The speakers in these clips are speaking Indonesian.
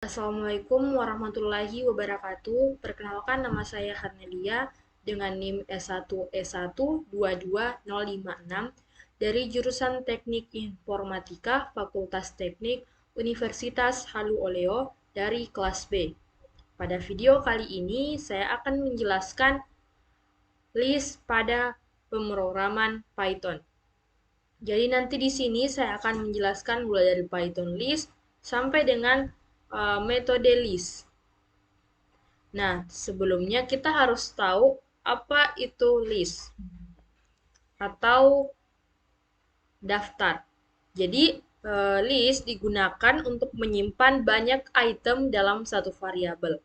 Assalamualaikum warahmatullahi wabarakatuh. Perkenalkan, nama saya Harnelia dengan NIM S1S1 22056 dari jurusan Teknik Informatika Fakultas Teknik Universitas Halu Oleo dari kelas B. Pada video kali ini saya akan menjelaskan list pada pemrograman Python. Jadi nanti di sini saya akan menjelaskan mulai dari Python list sampai dengan metode list. Nah, sebelumnya kita harus tahu apa itu list atau daftar. Jadi, list digunakan untuk menyimpan banyak item dalam satu variabel.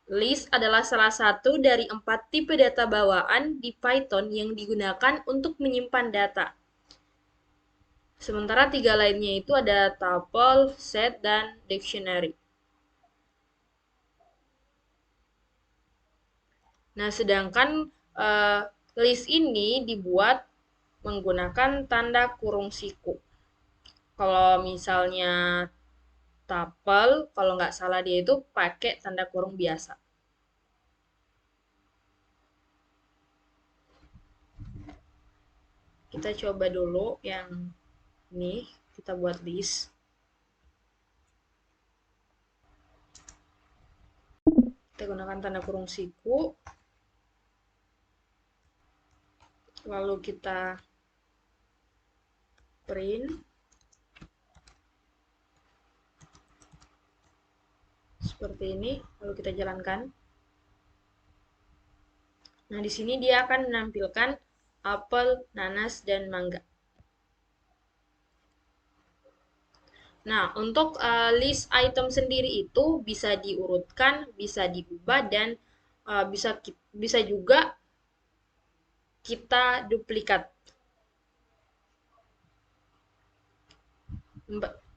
List adalah salah satu dari 4 tipe data bawaan di Python yang digunakan untuk menyimpan data. Sementara 3 lainnya itu ada tuple, set, dan dictionary. Nah, sedangkan list ini dibuat menggunakan tanda kurung siku. Kalau misalnya tuple, kalau nggak salah dia itu pakai tanda kurung biasa. Kita coba dulu yang ini, kita buat list. Kita gunakan tanda kurung siku. Lalu kita print. Seperti ini, lalu kita jalankan. Nah, di sini dia akan menampilkan apel, nanas, dan mangga. Nah, untuk list item sendiri itu bisa diurutkan, bisa diubah, dan bisa juga kita duplikat.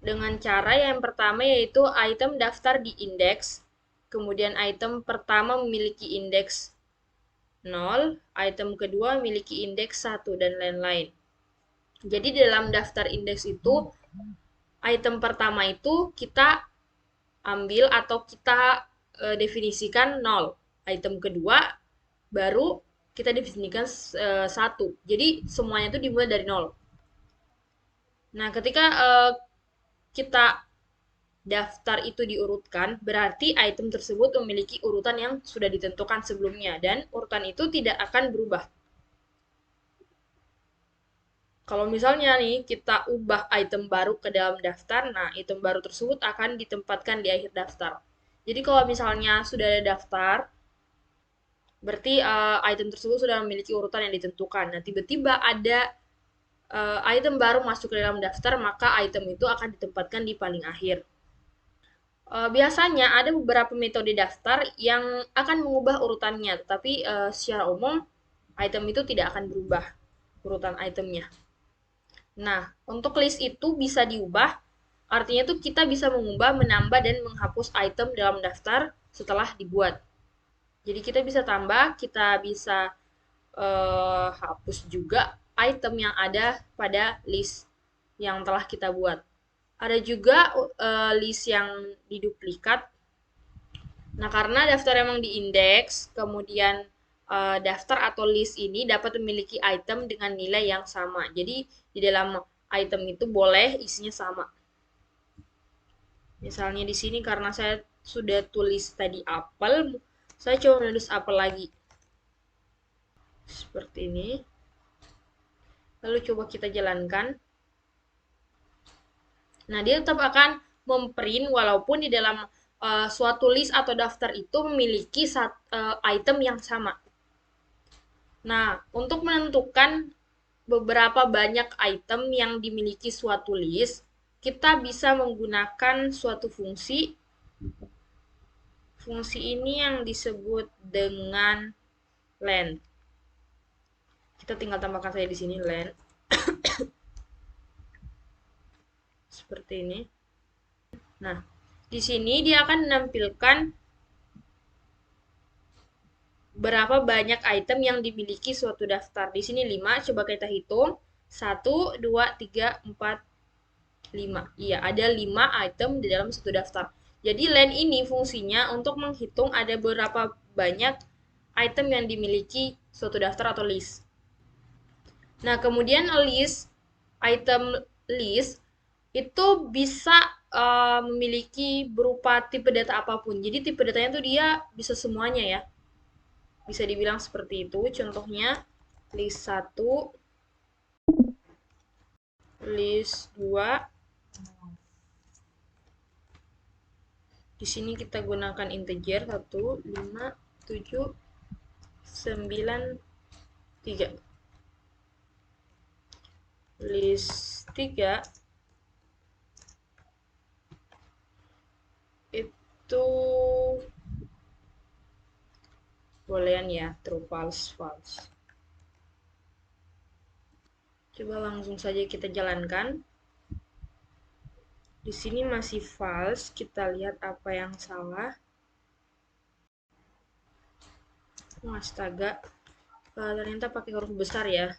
Dengan cara yang pertama yaitu item daftar di indeks, kemudian item pertama memiliki indeks 0, item kedua memiliki indeks 1, dan lain-lain. Jadi dalam daftar indeks itu, item pertama itu kita ambil atau kita definisikan 0. Item kedua baru kita definisikan 1. Jadi semuanya itu dimulai dari 0. Nah, ketika kita daftar itu diurutkan, berarti item tersebut memiliki urutan yang sudah ditentukan sebelumnya, dan urutan itu tidak akan berubah. Kalau misalnya nih kita ubah item baru ke dalam daftar, nah item baru tersebut akan ditempatkan di akhir daftar. Jadi kalau misalnya sudah ada daftar, berarti item tersebut sudah memiliki urutan yang ditentukan. Nah, tiba-tiba ada item baru masuk ke dalam daftar, maka item itu akan ditempatkan di paling akhir. Biasanya ada beberapa metode daftar yang akan mengubah urutannya, tetapi secara umum item itu tidak akan berubah urutan itemnya. Nah, untuk list itu bisa diubah, artinya itu kita bisa mengubah, menambah, dan menghapus item dalam daftar setelah dibuat. Jadi kita bisa tambah, kita bisa hapus juga item yang ada pada list yang telah kita buat. Ada juga list yang diduplikat. Nah, karena daftar emang diindeks, kemudian daftar atau list ini dapat memiliki item dengan nilai yang sama. Jadi, di dalam item itu boleh isinya sama. Misalnya di sini karena saya sudah tulis tadi apel, saya coba menulis apel lagi. Seperti ini. Lalu coba kita jalankan. Nah, dia tetap akan memprint walaupun di dalam suatu list atau daftar itu memiliki item yang sama. Nah, untuk menentukan beberapa banyak item yang dimiliki suatu list, kita bisa menggunakan suatu fungsi. Fungsi ini yang disebut dengan len. Kita tinggal tambahkan saja di sini len. Seperti ini. Nah, di sini dia akan menampilkan berapa banyak item yang dimiliki suatu daftar. Di sini 5, coba kita hitung. 1, 2, 3, 4, 5. Iya, ada 5 item di dalam satu daftar. Jadi len ini fungsinya untuk menghitung ada berapa banyak item yang dimiliki suatu daftar atau list. Nah, kemudian item list itu bisa memiliki berupa tipe data apapun. Jadi tipe datanya tuh dia bisa semuanya ya. Bisa dibilang seperti itu. Contohnya list 1, list 2. Di sini kita gunakan integer 1, 5, 7, 9, 3. List 3 itu boolean ya, true, false, false. Coba langsung saja kita jalankan. Di sini masih false, kita lihat apa yang salah. Astaga, ternyata pakai huruf besar ya.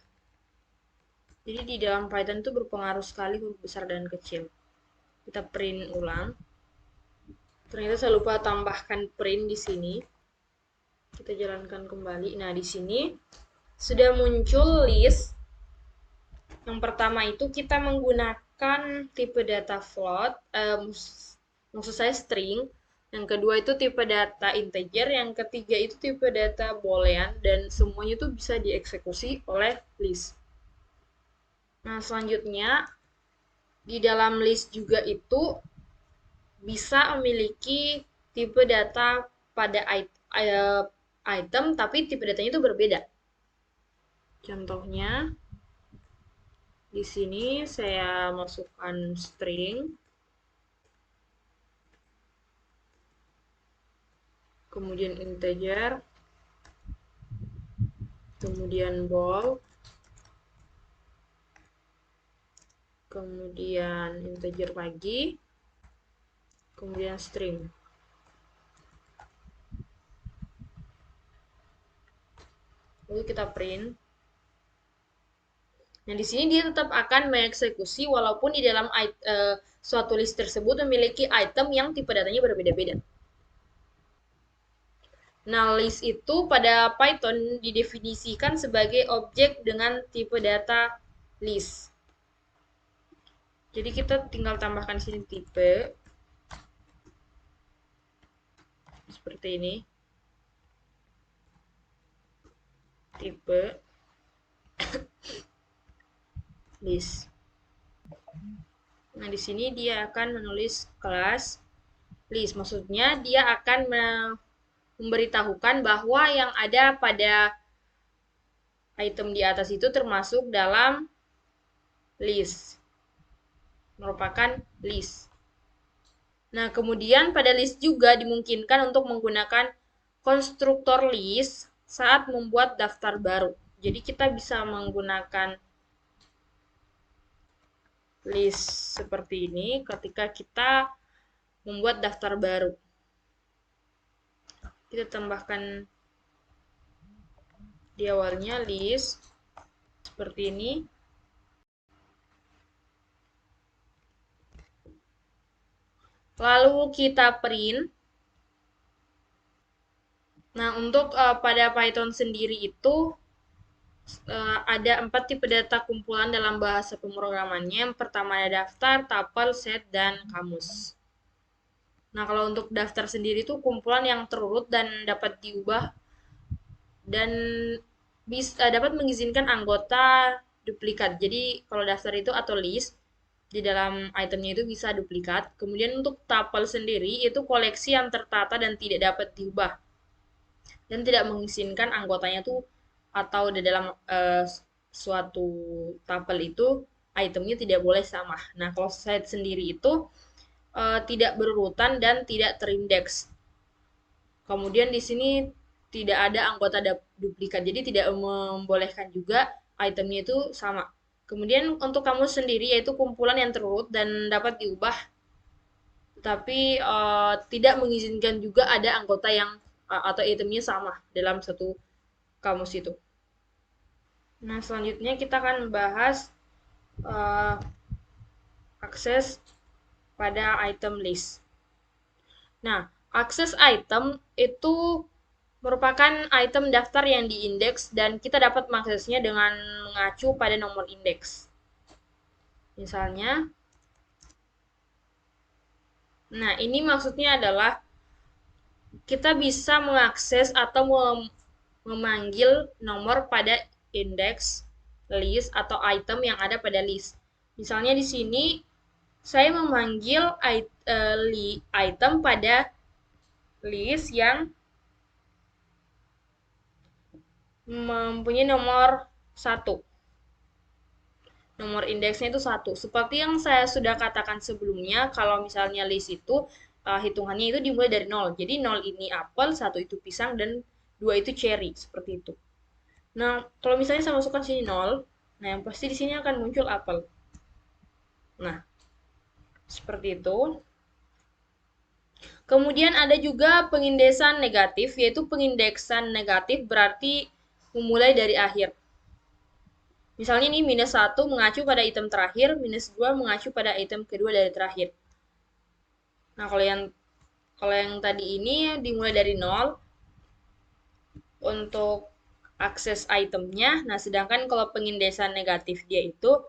Jadi di dalam Python itu berpengaruh sekali huruf besar dan kecil. Kita print ulang. Ternyata saya lupa tambahkan print di sini. Kita jalankan kembali. Nah, di sini sudah muncul list. Yang pertama itu kita menggunakan tipe data float, maksud saya string. Yang kedua itu tipe data integer, yang ketiga itu tipe data boolean, dan semuanya itu bisa dieksekusi oleh list. Nah, selanjutnya di dalam list juga itu bisa memiliki tipe data pada item, tapi tipe datanya itu berbeda. Contohnya, di sini saya masukkan string, kemudian integer, kemudian bool, kemudian integer lagi, kemudian string. Lalu kita print. Nah, di sini dia tetap akan mengeksekusi walaupun di dalam suatu list tersebut memiliki item yang tipe datanya berbeda-beda. Nah, list itu pada Python didefinisikan sebagai objek dengan tipe data list. Jadi kita tinggal tambahkan sini tipe seperti ini. Tipe list. Nah, di sini dia akan menulis kelas list. Maksudnya dia akan memberitahukan bahwa yang ada pada item di atas itu termasuk dalam list. Merupakan list. Nah, kemudian pada list juga dimungkinkan untuk menggunakan konstruktor list saat membuat daftar baru. Jadi kita bisa menggunakan list seperti ini ketika kita membuat daftar baru. Kita tambahkan di awalnya list seperti ini. Lalu kita print. Nah, untuk pada Python sendiri itu ada 4 tipe data kumpulan dalam bahasa pemrogramannya. Yang pertama ada daftar, tuple, set, dan kamus. Nah, kalau untuk daftar sendiri itu kumpulan yang terurut dan dapat diubah dan dapat mengizinkan anggota duplikat. Jadi, kalau daftar itu atau list, di dalam itemnya itu bisa duplikat. Kemudian untuk tuple sendiri itu koleksi yang tertata dan tidak dapat diubah. Dan tidak mengizinkan anggotanya tuh atau di dalam suatu tuple itu itemnya tidak boleh sama. Nah, kalau set sendiri itu tidak berurutan dan tidak terindeks. Kemudian di sini tidak ada anggota duplikat, jadi tidak membolehkan juga itemnya itu sama. Kemudian untuk kamu sendiri yaitu kumpulan yang terurut dan dapat diubah, tetapi tidak mengizinkan juga ada anggota yang atau itemnya sama dalam satu kamus itu. Nah, selanjutnya kita akan membahas akses pada item list. Nah, akses item itu merupakan item daftar yang diindeks dan kita dapat mengaksesnya dengan mengacu pada nomor indeks. Misalnya, nah ini maksudnya adalah kita bisa mengakses atau memanggil nomor pada indeks, list, atau item yang ada pada list. Misalnya di sini saya memanggil item pada list yang mempunyai nomor 1. Nomor indeksnya itu 1. Seperti yang saya sudah katakan sebelumnya, kalau misalnya list itu hitungannya itu dimulai dari 0. Jadi 0 ini apel, 1 itu pisang, dan 2 itu cherry. Seperti itu. Nah, kalau misalnya saya masukkan sini 0, nah yang pasti di sini akan muncul apel. Nah, seperti itu. Kemudian ada juga pengindeksan negatif, yaitu pengindeksan negatif berarti memulai dari akhir. Misalnya ini minus 1 mengacu pada item terakhir, minus 2 mengacu pada item kedua dari terakhir. Nah, kalau yang tadi ini dimulai dari 0 untuk akses itemnya. Nah, sedangkan kalau pengindeksan negatif dia itu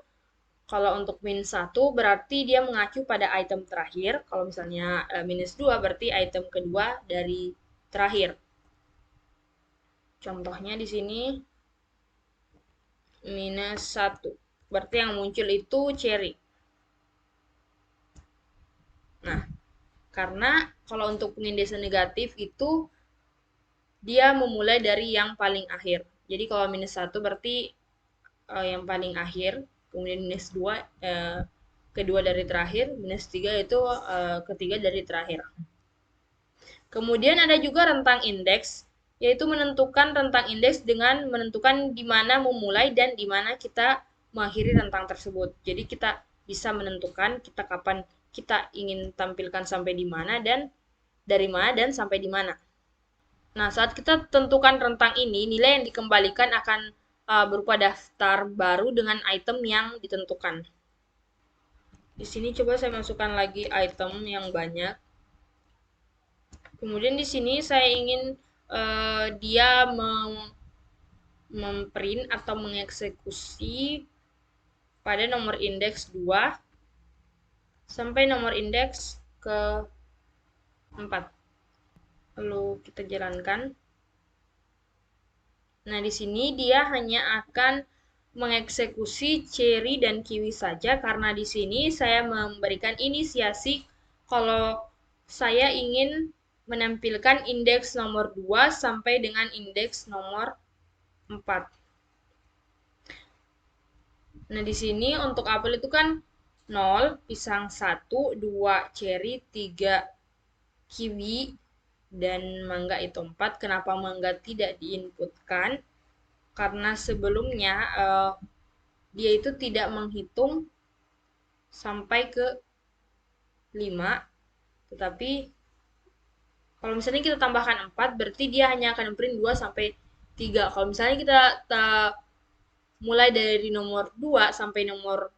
kalau untuk minus 1 berarti dia mengacu pada item terakhir. Kalau misalnya minus 2 berarti item kedua dari terakhir. Contohnya di sini minus 1. Berarti yang muncul itu cherry. Nah, karena kalau untuk pengindeksan negatif itu dia memulai dari yang paling akhir. Jadi kalau minus 1 berarti yang paling akhir, kemudian minus 2 kedua dari terakhir, minus 3 itu ketiga dari terakhir. Kemudian ada juga rentang indeks, yaitu menentukan rentang indeks dengan menentukan di mana memulai dan di mana kita mengakhiri rentang tersebut. Jadi kita bisa menentukan kita kapan kita ingin tampilkan sampai di mana dan dari mana dan sampai di mana. Nah, saat kita tentukan rentang ini, nilai yang dikembalikan akan berupa daftar baru dengan item yang ditentukan. Di sini coba saya masukkan lagi item yang banyak. Kemudian di sini saya ingin dia memprint atau mengeksekusi pada nomor indeks 2 sampai nomor indeks ke 4. Lalu kita jalankan. Nah, di sini dia hanya akan mengeksekusi cherry dan kiwi saja karena di sini saya memberikan inisiasi kalau saya ingin menampilkan indeks nomor 2 sampai dengan indeks nomor 4. Nah, di sini untuk apel itu kan 0, pisang 1, 2 cherry, 3 kiwi, dan mangga itu 4. Kenapa mangga tidak diinputkan? Karena sebelumnya dia itu tidak menghitung sampai ke 5, tetapi kalau misalnya kita tambahkan 4, berarti dia hanya akan print 2 sampai 3. Kalau misalnya kita mulai dari nomor 2 sampai nomor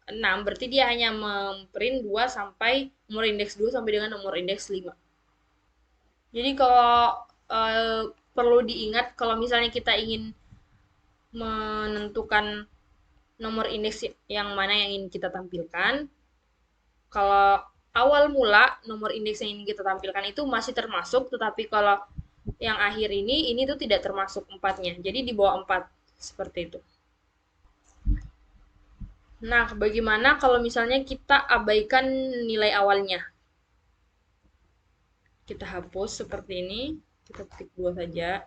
6, berarti dia hanya memprint 2 sampai nomor indeks 2 sampai dengan nomor indeks 5. Jadi kalau perlu diingat kalau misalnya kita ingin menentukan nomor indeks yang mana yang ingin kita tampilkan, kalau awal mula nomor indeks yang ingin kita tampilkan itu masih termasuk, tetapi kalau yang akhir ini tuh tidak termasuk 4-nya. Jadi di bawah 4, seperti itu. Nah, bagaimana kalau misalnya kita abaikan nilai awalnya? Kita hapus seperti ini, kita ketik 2 saja.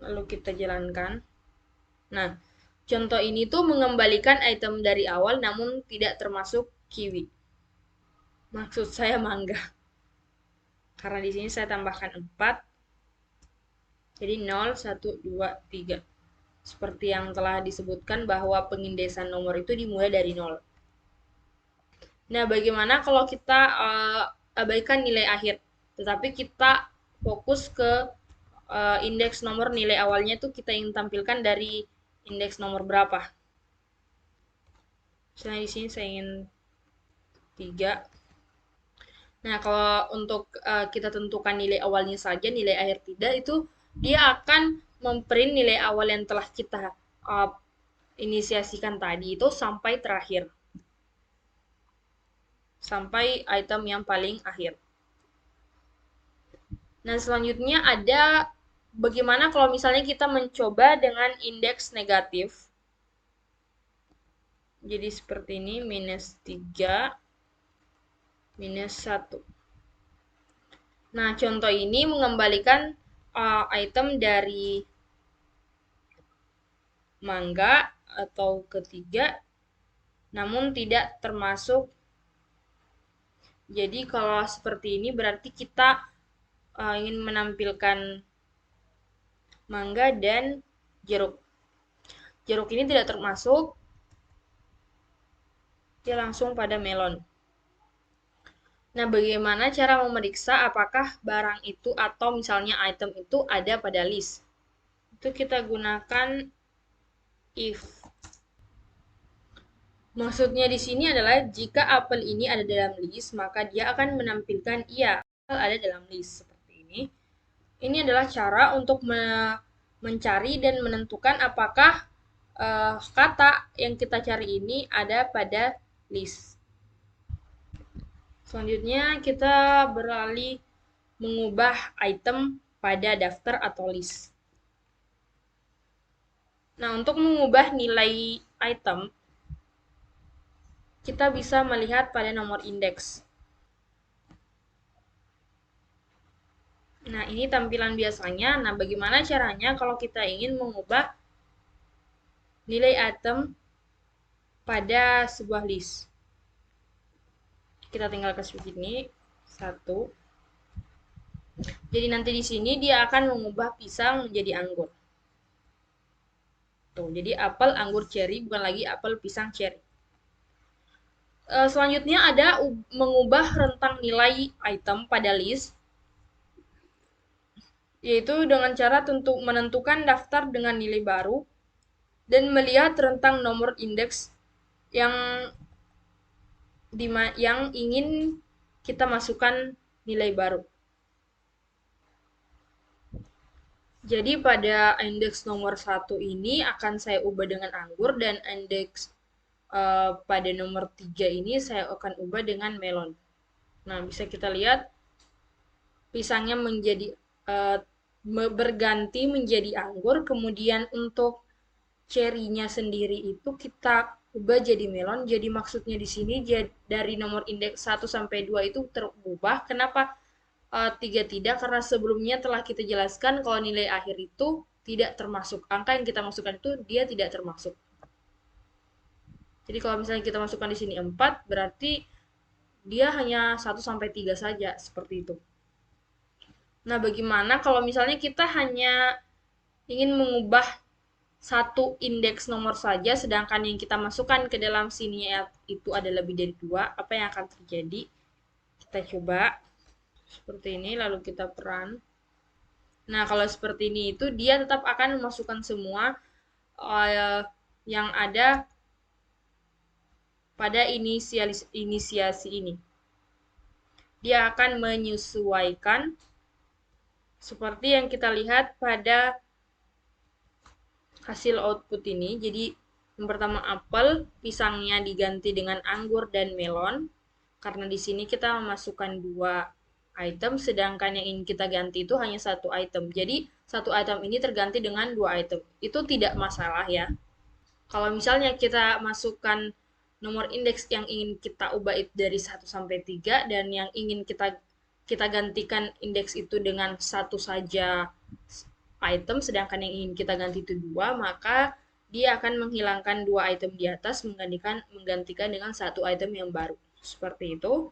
Lalu kita jalankan. Nah, contoh ini tuh mengembalikan item dari awal namun tidak termasuk kiwi. Maksud saya mangga. Karena di sini saya tambahkan 4. Jadi 0, 1, 2, 3. Seperti yang telah disebutkan bahwa pengindeksan nomor itu dimulai dari 0. Nah, bagaimana kalau kita abaikan nilai akhir, tetapi kita fokus ke indeks nomor nilai awalnya itu kita ingin tampilkan dari indeks nomor berapa? Misalnya di sini saya ingin 3. Nah, kalau untuk kita tentukan nilai awalnya saja, nilai akhir tidak, itu dia akan memprint nilai awal yang telah kita inisiasikan tadi itu sampai terakhir. Sampai item yang paling akhir. Nah, selanjutnya ada bagaimana kalau misalnya kita mencoba dengan indeks negatif. Jadi seperti ini, -3, -1. Nah, contoh ini mengembalikan item dari mangga atau ketiga, namun tidak termasuk. Jadi kalau seperti ini berarti kita ingin menampilkan mangga dan jeruk. Jeruk ini tidak termasuk, dia langsung pada melon. Nah, bagaimana cara memeriksa apakah barang itu atau misalnya item itu ada pada list? Itu kita gunakan if. Maksudnya di sini adalah jika apel ini ada dalam list, maka dia akan menampilkan iya, apel ada dalam list seperti ini. Ini adalah cara untuk mencari dan menentukan apakah kata yang kita cari ini ada pada list. Selanjutnya kita beralih mengubah item pada daftar atau list. Nah, untuk mengubah nilai item, kita bisa melihat pada nomor indeks. Nah, ini tampilan biasanya. Nah, bagaimana caranya kalau kita ingin mengubah nilai item pada sebuah list? Kita tinggal ke switch ini, 1. Jadi nanti di sini dia akan mengubah pisang menjadi anggur. Tuh, jadi apel, anggur, cherry, bukan lagi apel, pisang, cherry. Selanjutnya ada mengubah rentang nilai item pada list, yaitu dengan cara menentukan daftar dengan nilai baru dan melihat rentang nomor indeks yang ingin kita masukkan nilai baru. Jadi pada indeks nomor 1 ini akan saya ubah dengan anggur, dan indeks pada nomor 3 ini saya akan ubah dengan melon. Nah, bisa kita lihat pisangnya menjadi berganti menjadi anggur, kemudian untuk cherry-nya sendiri itu kita ubah jadi melon. Jadi maksudnya di sini dari nomor indeks 1 sampai 2 itu terubah. Kenapa 3 tidak? Karena sebelumnya telah kita jelaskan kalau nilai akhir itu tidak termasuk. Angka yang kita masukkan itu dia tidak termasuk. Jadi kalau misalnya kita masukkan di sini 4, berarti dia hanya 1 sampai 3 saja, seperti itu. Nah, bagaimana kalau misalnya kita hanya ingin mengubah satu indeks nomor saja, sedangkan yang kita masukkan ke dalam sini itu ada lebih dari 2, apa yang akan terjadi? Kita coba seperti ini, lalu kita peran. Nah, kalau seperti ini itu dia tetap akan memasukkan semua yang ada pada inisiasi ini. Dia akan menyesuaikan seperti yang kita lihat pada hasil output ini. Jadi yang pertama apel, pisangnya diganti dengan anggur dan melon. Karena di sini kita memasukkan 2 item, sedangkan yang ingin kita ganti itu hanya 1 item. Jadi 1 item ini terganti dengan 2 item. Itu tidak masalah ya. Kalau misalnya kita masukkan nomor indeks yang ingin kita ubah itu dari 1 sampai 3, dan yang ingin kita gantikan indeks itu dengan 1 saja item, sedangkan yang ingin kita ganti itu 2, maka dia akan menghilangkan 2 item di atas, menggantikan dengan 1 item yang baru. Seperti itu.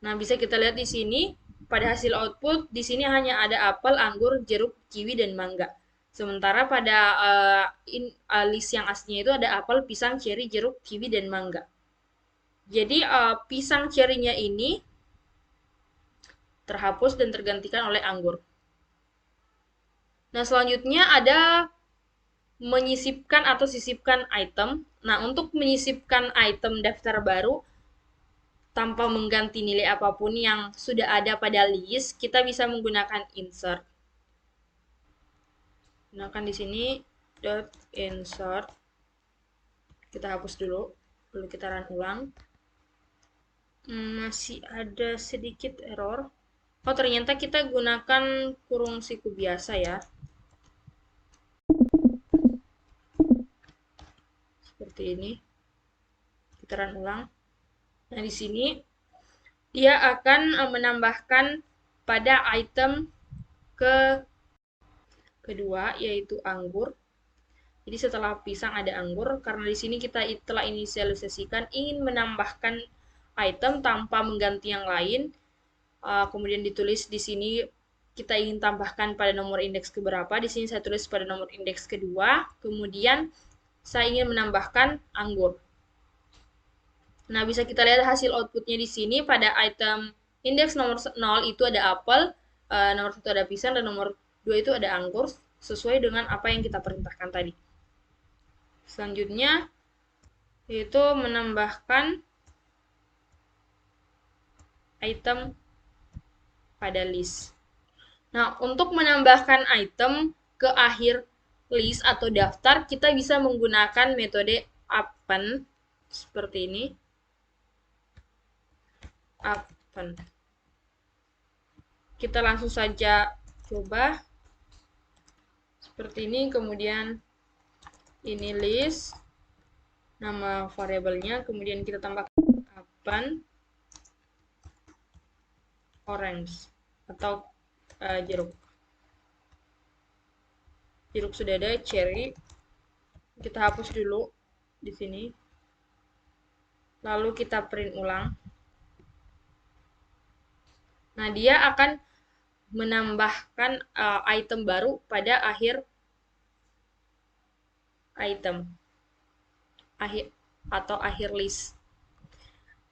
Nah, bisa kita lihat di sini pada hasil output di sini hanya ada apel, anggur, jeruk, kiwi, dan mangga. Sementara pada list yang aslinya itu ada apel, pisang, cherry, jeruk, kiwi, dan mangga. Jadi pisang cherry-nya ini terhapus dan tergantikan oleh anggur. Nah, selanjutnya ada menyisipkan atau sisipkan item. Nah, untuk menyisipkan item daftar baru, tanpa mengganti nilai apapun yang sudah ada pada list, kita bisa menggunakan insert. Gunakan di sini dot insert. Kita hapus dulu, lalu kita run ulang. Masih ada sedikit error. Oh, ternyata kita gunakan kurung siku biasa ya. Seperti ini. Kita run ulang. Nah, di sini dia akan menambahkan pada item kedua, yaitu anggur. Jadi setelah pisang ada anggur, karena di sini kita telah inisialisasikan ingin menambahkan item tanpa mengganti yang lain. Kemudian ditulis di sini kita ingin tambahkan pada nomor indeks keberapa. Di sini saya tulis pada nomor indeks kedua. Kemudian saya ingin menambahkan anggur. Nah, bisa kita lihat hasil outputnya di sini pada item indeks nomor 0 itu ada apel, nomor 1 ada pisang, dan nomor 2 itu ada anggur, sesuai dengan apa yang kita perintahkan tadi. Selanjutnya, yaitu menambahkan item pada list. Nah, untuk menambahkan item ke akhir list atau daftar, kita bisa menggunakan metode append seperti ini. Append. Kita langsung saja coba seperti ini, kemudian ini list, nama variabelnya, kemudian kita tambahkan append orange atau jeruk. Jeruk sudah ada, cherry. Kita hapus dulu di sini. Lalu kita print ulang. Nah, dia akan menambahkan item baru pada akhir item. Atau akhir list.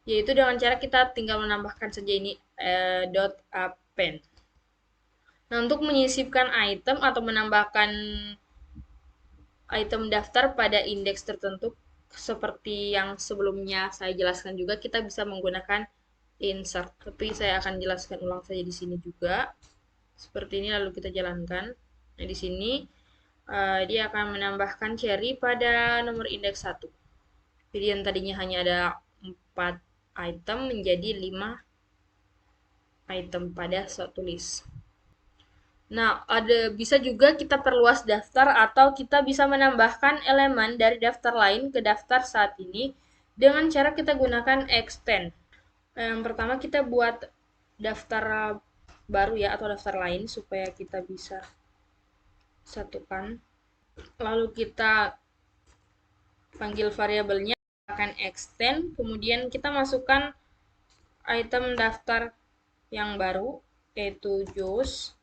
Yaitu dengan cara kita tinggal menambahkan saja ini dot append. Nah, untuk menyisipkan item atau menambahkan item daftar pada indeks tertentu, seperti yang sebelumnya saya jelaskan juga, kita bisa menggunakan insert. Tapi saya akan jelaskan ulang saja di sini juga. Seperti ini, lalu kita jalankan. Nah, di sini dia akan menambahkan cherry pada nomor indeks 1. Jadi yang tadinya hanya ada 4 item menjadi 5 item pada suatu list. Nah, bisa juga kita perluas daftar atau kita bisa menambahkan elemen dari daftar lain ke daftar saat ini dengan cara kita gunakan extend. Yang pertama kita buat daftar baru ya, atau daftar lain supaya kita bisa satukan. Lalu kita panggil variabelnya akan extend, kemudian kita masukkan item daftar yang baru yaitu juice.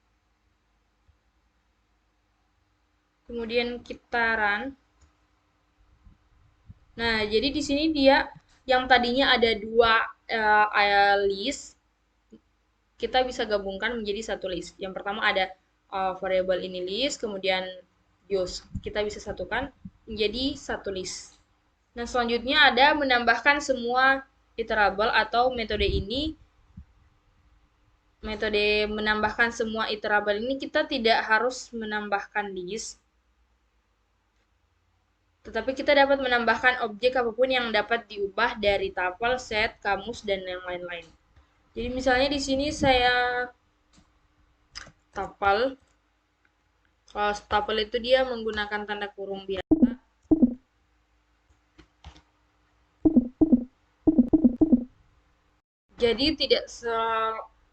Kemudian kita run. Nah, jadi di sini dia yang tadinya ada 2 list, kita bisa gabungkan menjadi satu list. Yang pertama ada variabel ini list, kemudian juice. Kita bisa satukan menjadi satu list. Nah, selanjutnya ada menambahkan semua iterable atau metode ini. Metode menambahkan semua iterable ini kita tidak harus menambahkan list, tetapi kita dapat menambahkan objek apapun yang dapat diubah dari tuple, set, kamus, dan yang lain-lain. Jadi misalnya di sini saya tuple. Kalau tuple itu dia menggunakan tanda kurung biasa. Jadi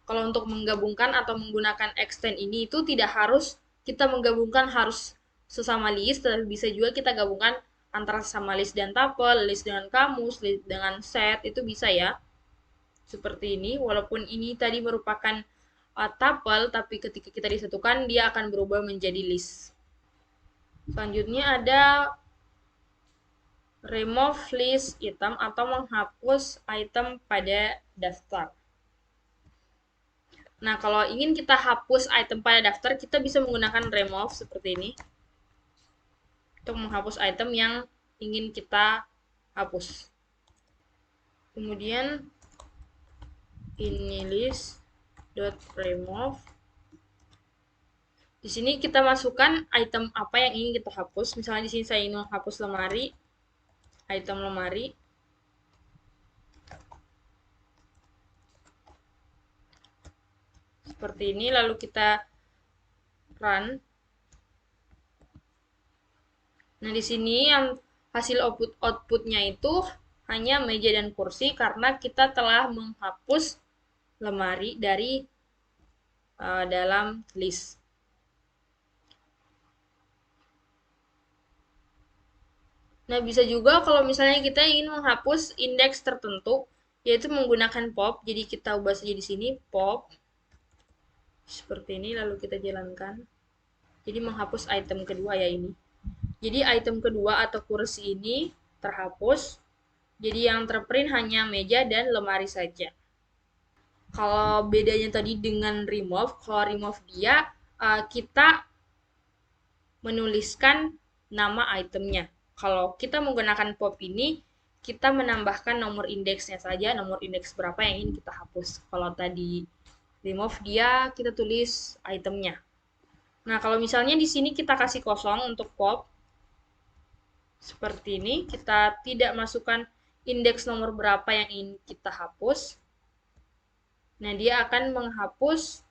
kalau untuk menggabungkan atau menggunakan extend ini itu tidak harus kita menggabungkan harus sesama list, tapi bisa juga kita gabungkan antara sesama list dan tuple, list dengan kamus, list dengan set, itu bisa ya. Seperti ini, walaupun ini tadi merupakan tuple, tapi ketika kita disatukan dia akan berubah menjadi list. Selanjutnya ada remove list item atau menghapus item pada daftar. Nah, kalau ingin kita hapus item pada daftar, kita bisa menggunakan remove seperti ini. Untuk menghapus item yang ingin kita hapus. Kemudian ini list dot remove. Di sini kita masukkan item apa yang ingin kita hapus. Misalnya di sini saya ingin menghapus lemari, item lemari. Seperti ini, lalu kita run. Nah, di sini yang hasil outputnya itu hanya meja dan kursi karena kita telah menghapus lemari dari dalam list. Nah, bisa juga kalau misalnya kita ingin menghapus indeks tertentu, yaitu menggunakan pop. Jadi kita ubah saja di sini pop seperti ini, lalu kita jalankan. Jadi menghapus item kedua ya ini. Jadi item kedua atau kursi ini terhapus. Jadi yang terprint hanya meja dan lemari saja. Kalau bedanya tadi dengan remove, kalau remove dia kita menuliskan nama itemnya. Kalau kita menggunakan pop ini, kita menambahkan nomor indeksnya saja, nomor indeks berapa yang ingin kita hapus. Kalau tadi remove dia, kita tulis itemnya. Nah, kalau misalnya di sini kita kasih kosong untuk pop, seperti ini, kita tidak masukkan indeks nomor berapa yang ingin kita hapus. Nah, dia akan menghapus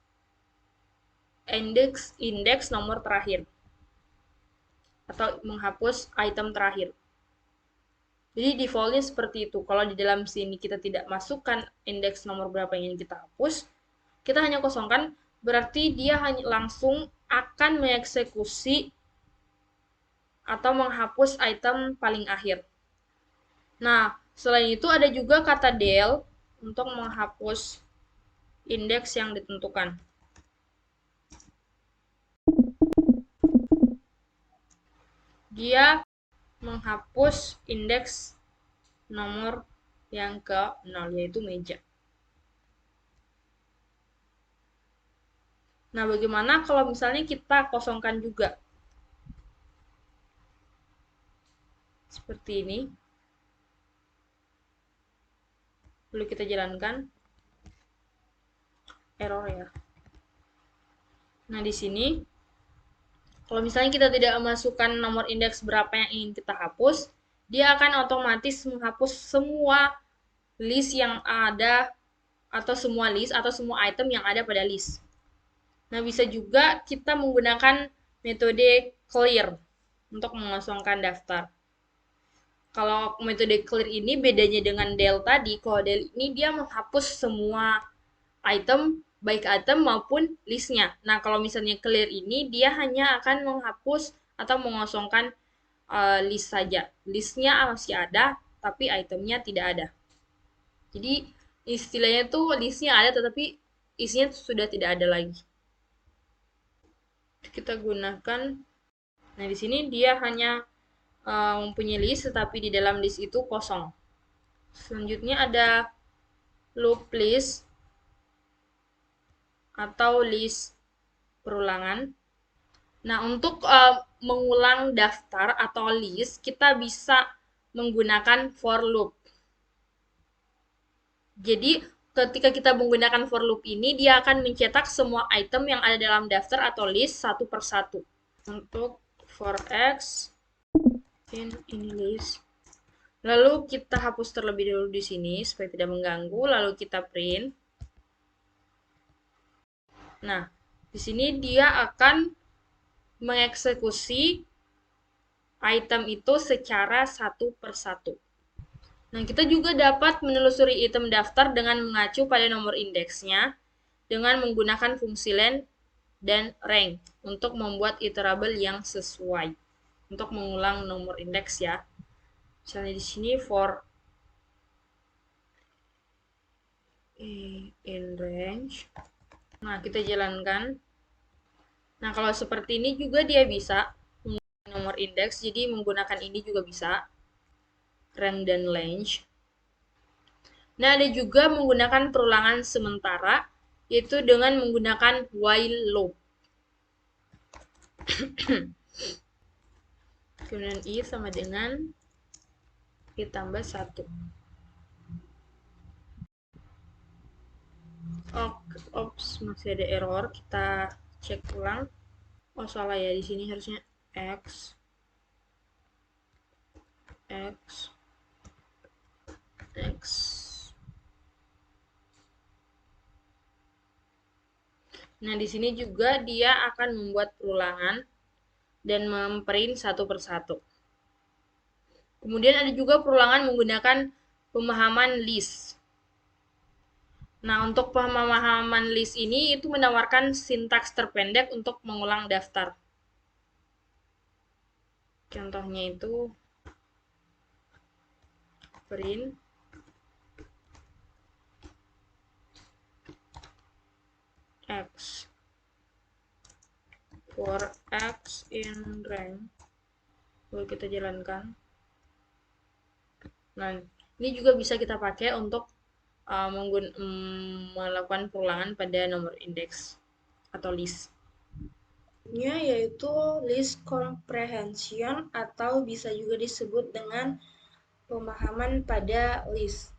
indeks nomor terakhir atau menghapus item terakhir. Jadi defaultnya seperti itu. Kalau di dalam sini kita tidak masukkan indeks nomor berapa yang ingin kita hapus, kita hanya kosongkan, berarti dia hanya langsung akan mengeksekusi atau menghapus item paling akhir. Nah, selain itu ada juga kata del untuk menghapus indeks yang ditentukan. Dia menghapus indeks nomor yang ke-0, yaitu meja. Nah, bagaimana kalau misalnya kita kosongkan juga? Seperti ini. Lalu kita jalankan. Error ya. Nah, di sini, kalau misalnya kita tidak memasukkan nomor indeks berapa yang ingin kita hapus, dia akan otomatis menghapus semua list yang ada, atau semua list, atau semua item yang ada pada list. Nah, bisa juga kita menggunakan metode clear untuk mengosongkan daftar. Kalau metode clear ini bedanya dengan del tadi, kalau del ini dia menghapus semua item, baik item maupun listnya. Nah, kalau misalnya clear ini, dia hanya akan menghapus atau mengosongkan list saja. Listnya masih ada, tapi itemnya tidak ada. Jadi, istilahnya tuh listnya ada, tetapi isinya sudah tidak ada lagi. Kita gunakan, nah di sini dia hanya mempunyai list, tetapi di dalam list itu kosong. Selanjutnya ada loop list atau list perulangan. Nah, untuk mengulang daftar atau list, kita bisa menggunakan for loop. Jadi, ketika kita menggunakan for loop ini, dia akan mencetak semua item yang ada dalam daftar atau list satu persatu. Untuk for x, ini list. Lalu kita hapus terlebih dahulu di sini supaya tidak mengganggu, lalu kita print. Nah, di sini dia akan mengeksekusi item itu secara satu persatu. Nah, kita juga dapat menelusuri item daftar dengan mengacu pada nomor indeksnya dengan menggunakan fungsi len dan rank untuk membuat iterable yang sesuai. Untuk mengulang nomor indeks ya. Misalnya di sini for in range. Nah, kita jalankan. Nah, kalau seperti ini juga dia bisa nomor indeks, jadi menggunakan ini juga bisa. Rank dan range. Nah, ada juga menggunakan perulangan sementara, yaitu dengan menggunakan while loop. Kemudian i sama dengan i tambah 1. Ops, masih ada error. Kita cek ulang. Oh, salah ya. Di sini harusnya X, X, X. Nah, di sini juga dia akan membuat perulangan dan memprint satu persatu. Kemudian ada juga perulangan menggunakan pemahaman list. Nah, untuk pemahaman list ini itu menawarkan sintaks terpendek untuk mengulang daftar. Contohnya itu print X for X in rank. Lalu kita jalankan. Nah, ini juga bisa kita pakai untuk melakukan perulangan pada nomor indeks atau list. Yaitu list comprehension atau bisa juga disebut dengan pemahaman pada list.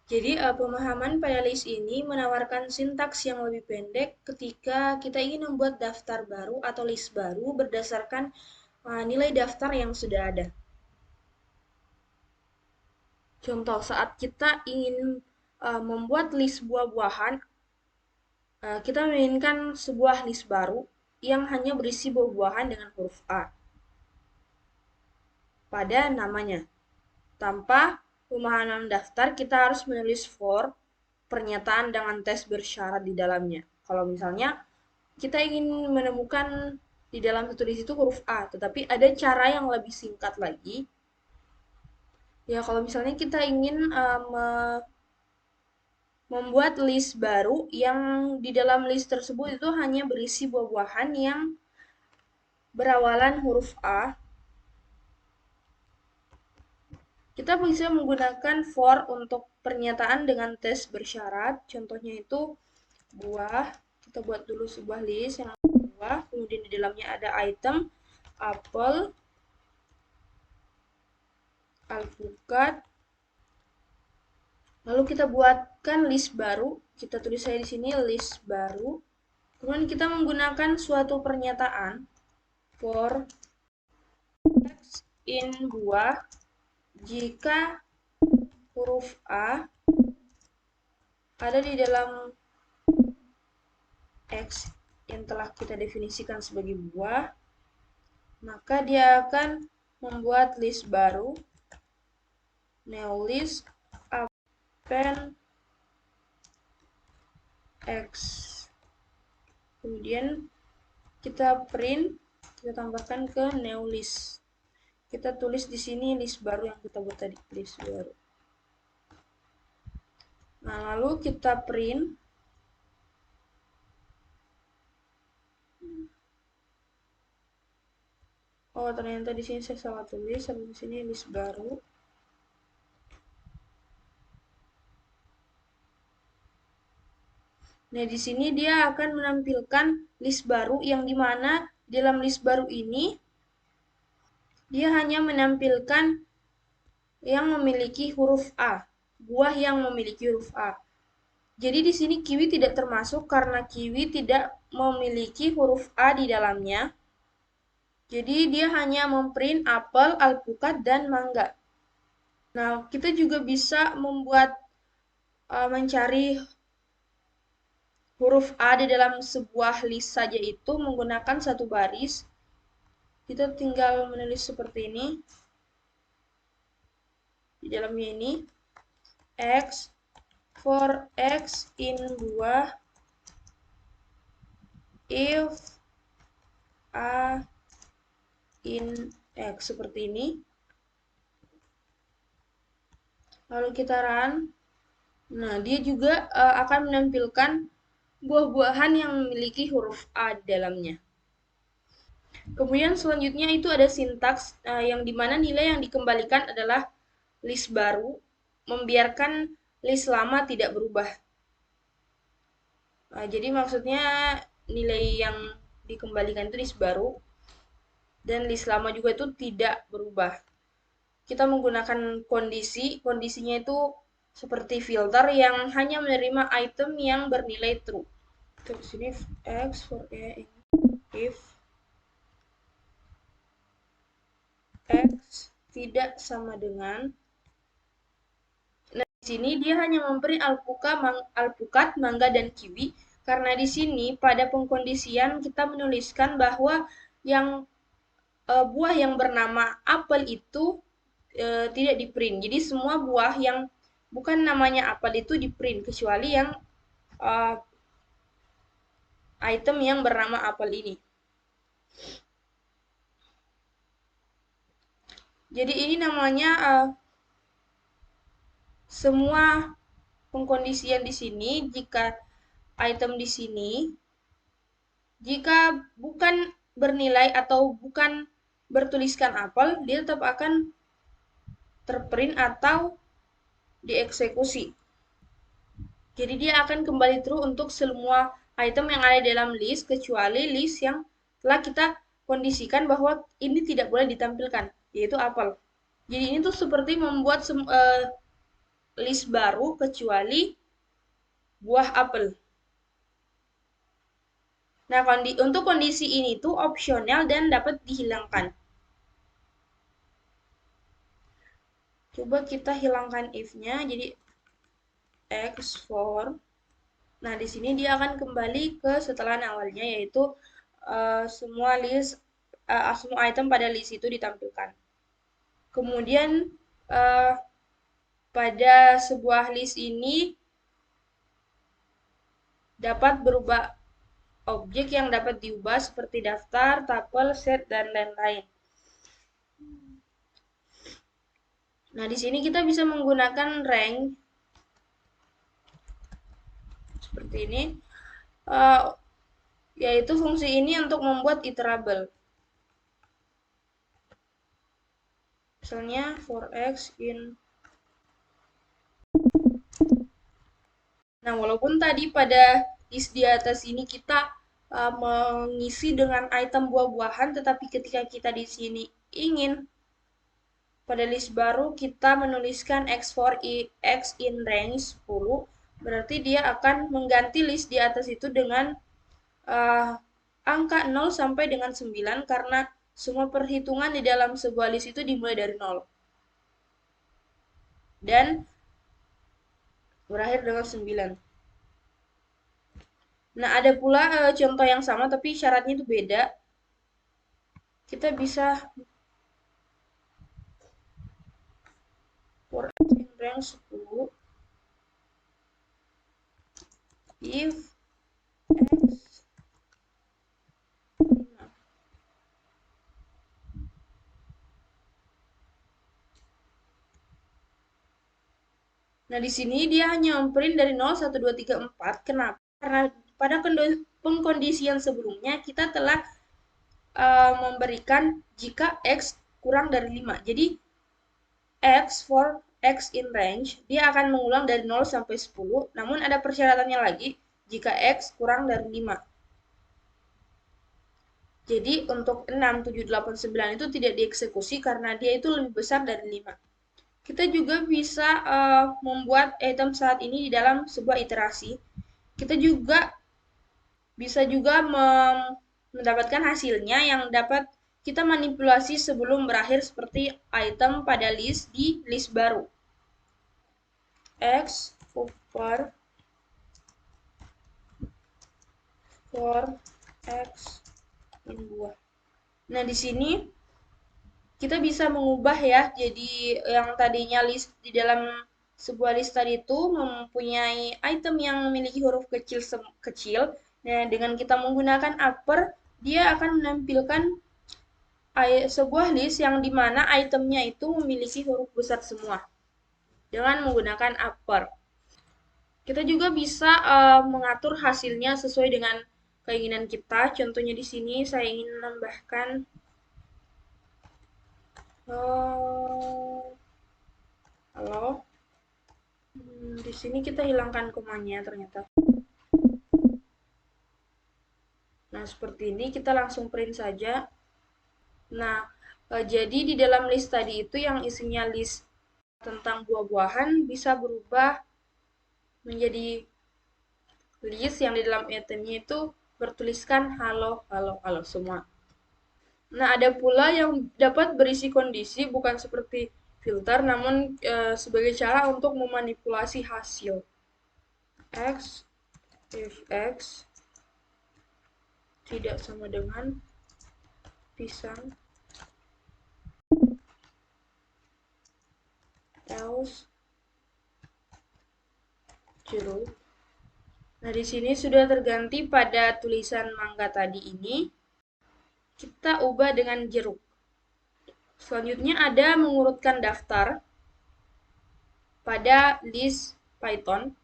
Jadi pemahaman pada list ini menawarkan sintaks yang lebih pendek ketika kita ingin membuat daftar baru atau list baru berdasarkan nilai daftar yang sudah ada. Contoh, saat kita ingin membuat list buah-buahan, kita menginginkan sebuah list baru yang hanya berisi buah-buahan dengan huruf A pada namanya. Tanpa pemahaman daftar, kita harus menulis for pernyataan dengan tes bersyarat di dalamnya. Kalau misalnya kita ingin menemukan di dalam satu list itu huruf A, tetapi ada cara yang lebih singkat lagi. Ya, kalau misalnya kita ingin membuat list baru yang di dalam list tersebut itu hanya berisi buah-buahan yang berawalan huruf A, kita bisa menggunakan for untuk pernyataan dengan tes bersyarat. Contohnya itu buah. Kita buat dulu sebuah list yang buah, kemudian di dalamnya ada item, apel, alpukat. Lalu kita buatkan list baru. Kita tulis saya di sini list baru. Kemudian kita menggunakan suatu pernyataan for text in buah jika huruf A ada di dalam X yang telah kita definisikan sebagai buah, maka dia akan membuat list baru, new list, append X. Kemudian kita print, kita tambahkan ke new list. Kita tulis di sini list baru yang kita buat tadi, list baru. Nah, lalu kita print. Oh, ternyata di sini saya salah tulis. Habis di sini list baru. Nah, di sini dia akan menampilkan list baru yang dimana dalam list baru ini dia hanya menampilkan yang memiliki huruf A, buah yang memiliki huruf A. Jadi di sini kiwi tidak termasuk karena kiwi tidak memiliki huruf A di dalamnya. Jadi dia hanya memprint apel, alpukat, dan mangga. Nah, kita juga bisa membuat mencari huruf A di dalam sebuah list saja itu menggunakan satu baris. Kita tinggal menulis seperti ini. Di dalamnya ini X for X in buah if A in X seperti ini. Lalu kita run. Nah, dia juga akan menampilkan buah-buahan yang memiliki huruf A di dalamnya. Kemudian selanjutnya itu ada sintaks yang dimana nilai yang dikembalikan adalah list baru, membiarkan list lama tidak berubah. Jadi maksudnya nilai yang dikembalikan itu list baru, dan list lama juga itu tidak berubah. Kita menggunakan kondisinya itu seperti filter yang hanya menerima item yang bernilai true. Di sini x for a if x tidak sama dengan. Nah, di sini dia hanya memberi alpukat, mangga, dan kiwi karena di sini pada pengkondisian kita menuliskan bahwa yang buah yang bernama apel itu tidak di print. Jadi semua buah yang bukan namanya apel itu di print kecuali yang uh, item yang bernama apel ini. Jadi ini namanya semua pengkondisian di sini jika item di sini jika bukan bernilai atau bukan bertuliskan apel, dia tetap akan terprint atau dieksekusi. Jadi dia akan kembali true untuk semua item yang ada dalam list kecuali list yang telah kita kondisikan bahwa ini tidak boleh ditampilkan, yaitu apel. Jadi ini tuh seperti membuat list baru kecuali buah apel. Nah, untuk kondisi ini tuh opsional dan dapat dihilangkan. Coba kita hilangkan if-nya, jadi x for. Nah, di sini dia akan kembali ke setelan awalnya, yaitu semua item pada list itu ditampilkan. Kemudian pada sebuah list ini dapat berubah objek yang dapat diubah seperti daftar, tuple, set, dan lain-lain. Nah, di sini kita bisa menggunakan rank seperti ini, yaitu fungsi ini untuk membuat iterable. Misalnya for x in. Nah, walaupun tadi pada list di atas ini kita mengisi dengan item buah-buahan, tetapi ketika kita di sini ingin pada list baru kita menuliskan x in range 10, berarti dia akan mengganti list di atas itu dengan angka 0 sampai dengan 9 karena semua perhitungan di dalam sebuah list itu dimulai dari 0. Dan berakhir dengan 9. Nah, ada pula contoh yang sama tapi syaratnya itu beda. Kita bisa for in range 10 if x 5. Nah, di sini dia hanya memprint dari 0, 1, 2, 3, 4. Kenapa? Karena pada pengkondisian sebelumnya kita telah memberikan jika x kurang dari 5. Jadi x for x in range, dia akan mengulang dari 0 sampai 10, namun ada persyaratannya lagi jika x kurang dari 5. Jadi untuk 6, 7, 8, 9 itu tidak dieksekusi karena dia itu lebih besar dari 5. Kita juga bisa membuat item saat ini di dalam sebuah iterasi. Kita juga bisa juga mendapatkan hasilnya yang dapat kita manipulasi sebelum berakhir seperti item pada list di list baru. X over for x in buah. Nah, di sini kita bisa mengubah ya, jadi yang tadinya list di dalam sebuah list tadi itu mempunyai item yang memiliki huruf kecil. Nah, dengan kita menggunakan upper, dia akan menampilkan sebuah list yang dimana itemnya itu memiliki huruf besar semua dengan menggunakan upper. Kita juga bisa mengatur hasilnya sesuai dengan keinginan kita. Contohnya di sini saya ingin menambahkan halo. Di sini kita hilangkan komanya ternyata. Nah, seperti ini kita langsung print saja. Nah, jadi di dalam list tadi itu yang isinya list tentang buah-buahan bisa berubah menjadi list yang di dalam itemnya itu bertuliskan halo, halo, halo semua. Nah, ada pula yang dapat berisi kondisi bukan seperti filter, namun sebagai cara untuk memanipulasi hasil. X, if X tidak sama dengan pisang, else jeruk. Nah, di sini sudah terganti pada tulisan mangga tadi ini. Kita ubah dengan jeruk. Selanjutnya ada mengurutkan daftar pada list Python.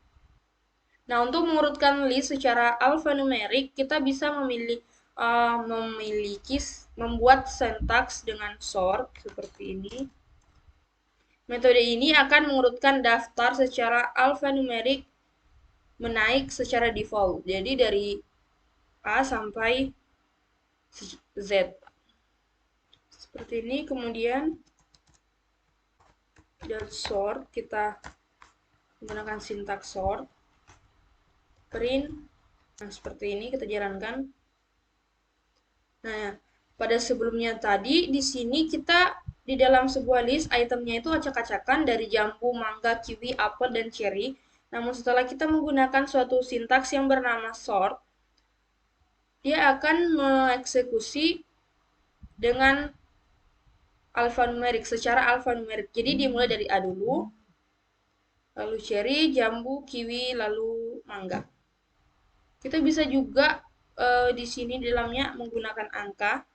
Nah, untuk mengurutkan list secara alphanumerik, kita bisa membuat sintaks dengan sort seperti ini. Metode ini akan mengurutkan daftar secara alphanumerik menaik secara default. Jadi dari A sampai Z. Seperti ini, kemudian dari sort kita menggunakan sintaks sort, print, nah seperti ini kita jalankan. Nah, pada sebelumnya tadi di sini kita di dalam sebuah list itemnya itu acak-acakan dari jambu, mangga, kiwi, apel, dan cherry. Namun setelah kita menggunakan suatu sintaks yang bernama sort, dia akan mengeksekusi dengan alphanumerik, secara alphanumerik. Jadi dimulai dari A dulu, lalu cherry, jambu, kiwi, lalu mangga. Kita bisa juga di sini di dalamnya menggunakan angka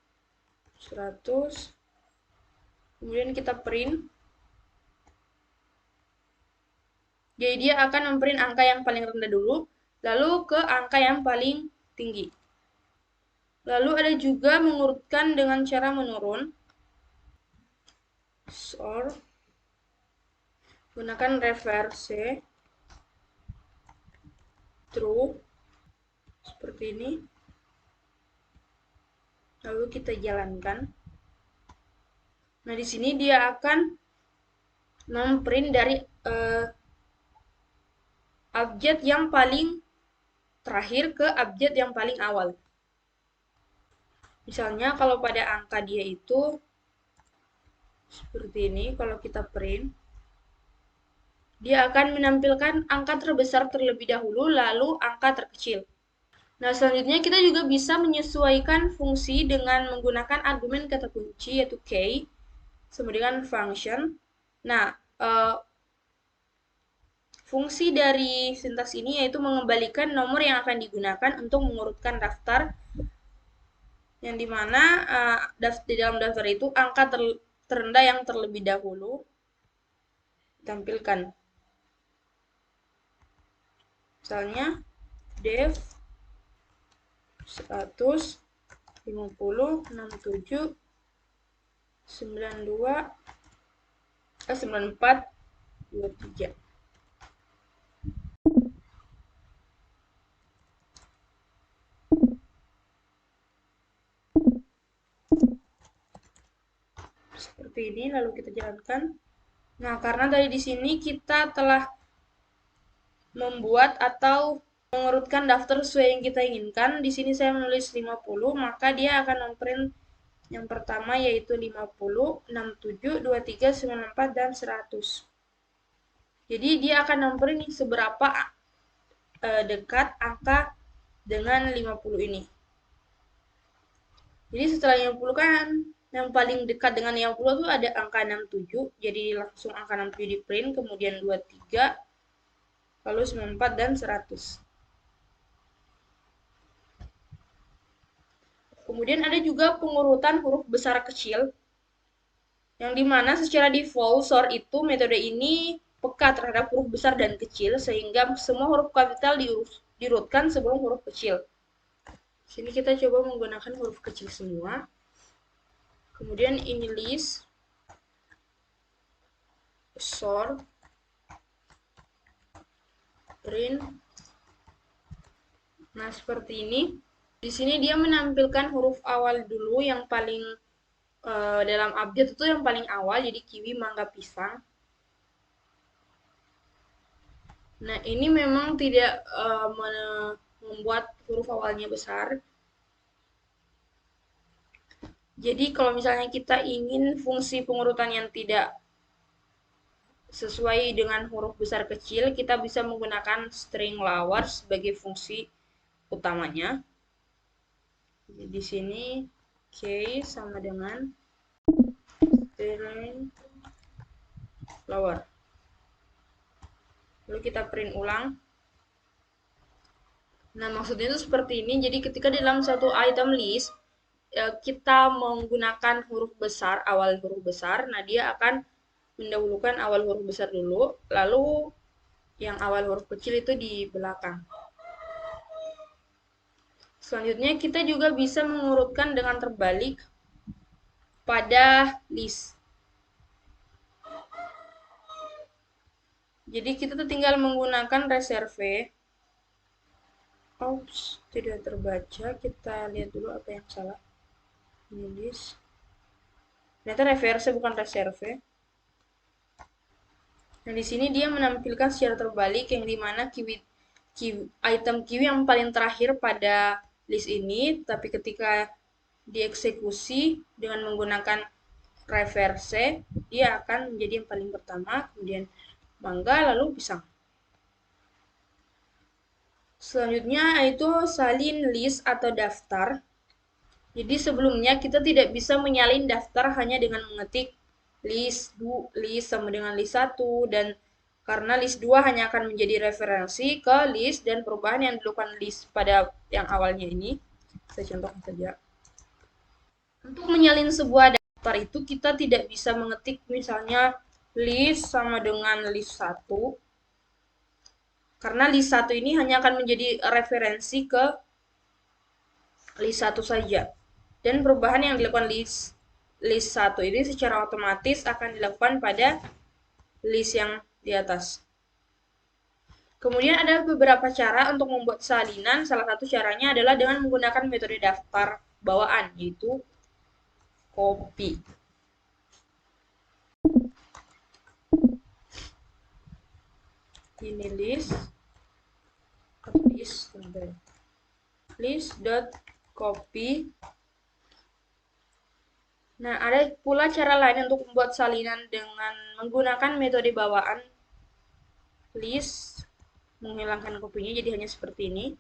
100, kemudian kita print. Jadi dia akan memprint angka yang paling rendah dulu, lalu ke angka yang paling tinggi. Lalu ada juga mengurutkan dengan cara menurun. Sort, gunakan reverse, true, seperti ini. Lalu kita jalankan. Nah, di sini dia akan memprint dari abjad yang paling terakhir ke abjad yang paling awal. Misalnya kalau pada angka dia itu seperti ini, kalau kita print, dia akan menampilkan angka terbesar terlebih dahulu, lalu angka terkecil. Nah, selanjutnya kita juga bisa menyesuaikan fungsi dengan menggunakan argumen kata kunci, yaitu key, sama dengan function. Nah, fungsi dari sintaks ini yaitu mengembalikan nomor yang akan digunakan untuk mengurutkan daftar, yang dimana di dalam daftar itu angka terendah yang terlebih dahulu ditampilkan. Misalnya def 100, 50, 67, 92, 94, 23. Seperti ini, lalu kita jalankan. Nah, karena dari di sini kita telah membuat atau mengurutkan daftar sesuai yang kita inginkan. Di sini saya menulis 50, maka dia akan memprint yang pertama yaitu 50, 67, 23, 94, dan 100. Jadi dia akan memprint seberapa dekat angka dengan 50 ini. Jadi setelah 50 kan yang paling dekat dengan 50 itu ada angka 67, jadi langsung angka 67 di print, kemudian 23, lalu 94 dan 100. Kemudian ada juga pengurutan huruf besar kecil, yang dimana secara default sort itu metode ini peka terhadap huruf besar dan kecil, sehingga semua huruf kapital diurutkan sebelum huruf kecil. Sini kita coba menggunakan huruf kecil semua. Kemudian ini list, sort, print. Nah, seperti ini. Di sini dia menampilkan huruf awal dulu yang paling dalam abjad itu yang paling awal, jadi kiwi, mangga, pisang. Nah, ini memang tidak membuat huruf awalnya besar. Jadi kalau misalnya kita ingin fungsi pengurutan yang tidak sesuai dengan huruf besar kecil, kita bisa menggunakan string lower sebagai fungsi utamanya. Jadi di sini K sama dengan string lower. Lalu kita print ulang. Nah, maksudnya itu seperti ini. Jadi ketika dalam satu item list kita menggunakan huruf besar, awal huruf besar, nah dia akan mendahulukan awal huruf besar dulu, lalu yang awal huruf kecil itu di belakang. Selanjutnya kita juga bisa mengurutkan dengan terbalik pada list. Jadi kita tinggal menggunakan reserve. Oops, tidak terbaca. Kita lihat dulu apa yang salah. Ini list. Ternyata reverse bukan reserve. Nah, di sini dia menampilkan secara terbalik yang dimana item kiwi yang paling terakhir pada list ini, tapi ketika dieksekusi dengan menggunakan reverse, dia akan menjadi yang paling pertama, kemudian mangga, lalu pisang. Selanjutnya itu salin list atau daftar. Jadi sebelumnya kita tidak bisa menyalin daftar hanya dengan mengetik list sama dengan list 1 dan karena list 2 hanya akan menjadi referensi ke list dan perubahan yang dilakukan list pada yang awalnya ini. Saya contohkan saja. Untuk menyalin sebuah daftar itu kita tidak bisa mengetik misalnya list sama dengan list 1 karena list 1 ini hanya akan menjadi referensi ke list 1 saja. Dan perubahan yang dilakukan list 1 ini secara otomatis akan dilakukan pada list yang di atas. Kemudian ada beberapa cara untuk membuat salinan. Salah satu caranya adalah dengan menggunakan metode daftar bawaan, yaitu copy. Ini list.copy. Nah, ada pula cara lain untuk membuat salinan dengan menggunakan metode bawaan list, menghilangkan kopinya jadi hanya seperti ini.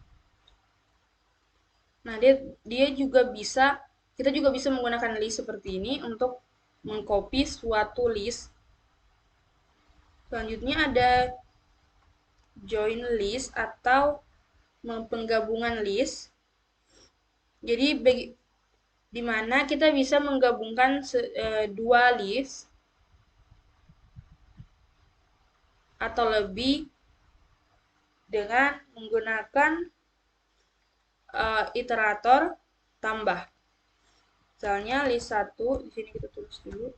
Nah, dia juga bisa, kita juga bisa menggunakan list seperti ini untuk mengcopy suatu list. Selanjutnya ada join list atau penggabungan list. Jadi di mana kita bisa menggabungkan dua list atau lebih dengan menggunakan iterator tambah. Misalnya list 1, di sini kita tulis dulu.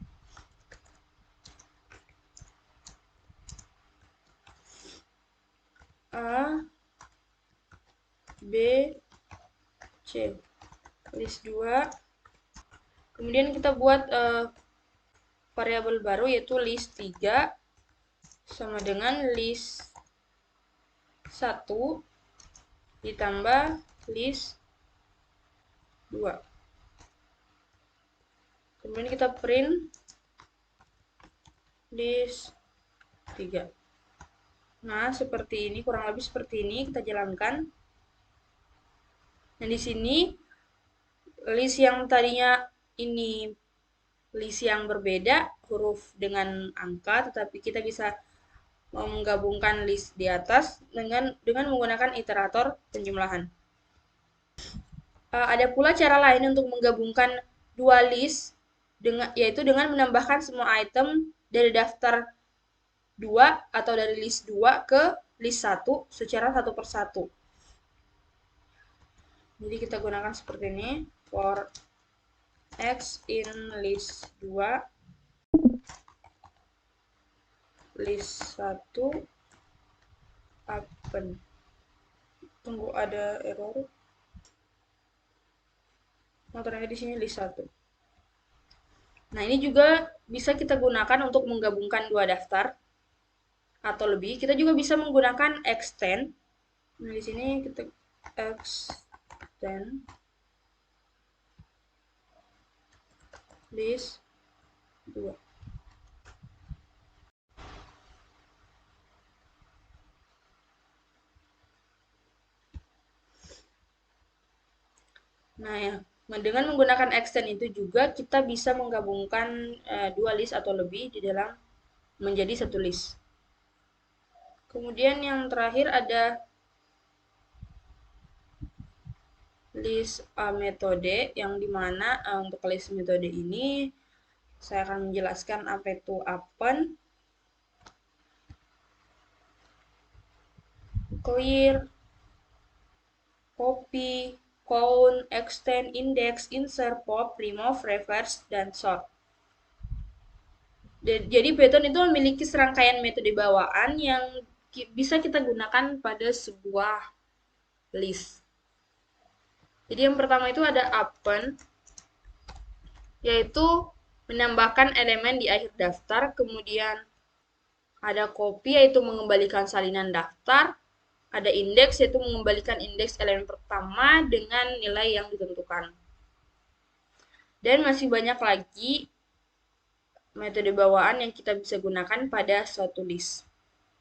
A, B, C. List 2. Kemudian kita buat variabel baru yaitu list 3 sama dengan list 1 ditambah list 2. Kemudian kita print list 3. Nah, seperti ini, kurang lebih seperti ini kita jalankan. Nah, di sini list yang tadinya ini list yang berbeda, huruf dengan angka, tetapi kita bisa menggabungkan list di atas dengan menggunakan iterator penjumlahan. Ada pula cara lain untuk menggabungkan dua list, yaitu dengan menambahkan semua item dari daftar 2 atau dari list 2 ke list 1 secara satu persatu. Jadi kita gunakan seperti ini, for x in list 2, list 1, open. Tunggu ada error. Nah, ternyata di sini list 1. Nah, ini juga bisa kita gunakan untuk menggabungkan dua daftar. atau lebih, kita juga bisa menggunakan extend. Nah, di sini kita extend list 2. Nah, ya, dengan menggunakan extend itu juga kita bisa menggabungkan dua list atau lebih di dalam menjadi satu list. Kemudian yang terakhir ada list metode, yang dimana untuk list metode ini saya akan menjelaskan apa itu append, clear, copy, count, extend, index, insert, pop, remove, reverse, dan sort. Jadi Python itu memiliki serangkaian metode bawaan yang bisa kita gunakan pada sebuah list. Jadi yang pertama itu ada append, yaitu menambahkan elemen di akhir daftar. Kemudian ada copy, yaitu mengembalikan salinan daftar. Ada index, yaitu mengembalikan indeks elemen pertama dengan nilai yang ditentukan. Dan masih banyak lagi metode bawaan yang kita bisa gunakan pada suatu list.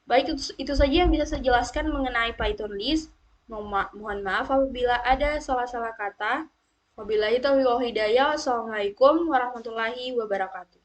Baik, itu saja yang bisa saya jelaskan mengenai Python list. Mohon maaf apabila ada salah-salah kata. Wabillahi taufiq wal hidayah. Wassalamualaikum warahmatullahi wabarakatuh.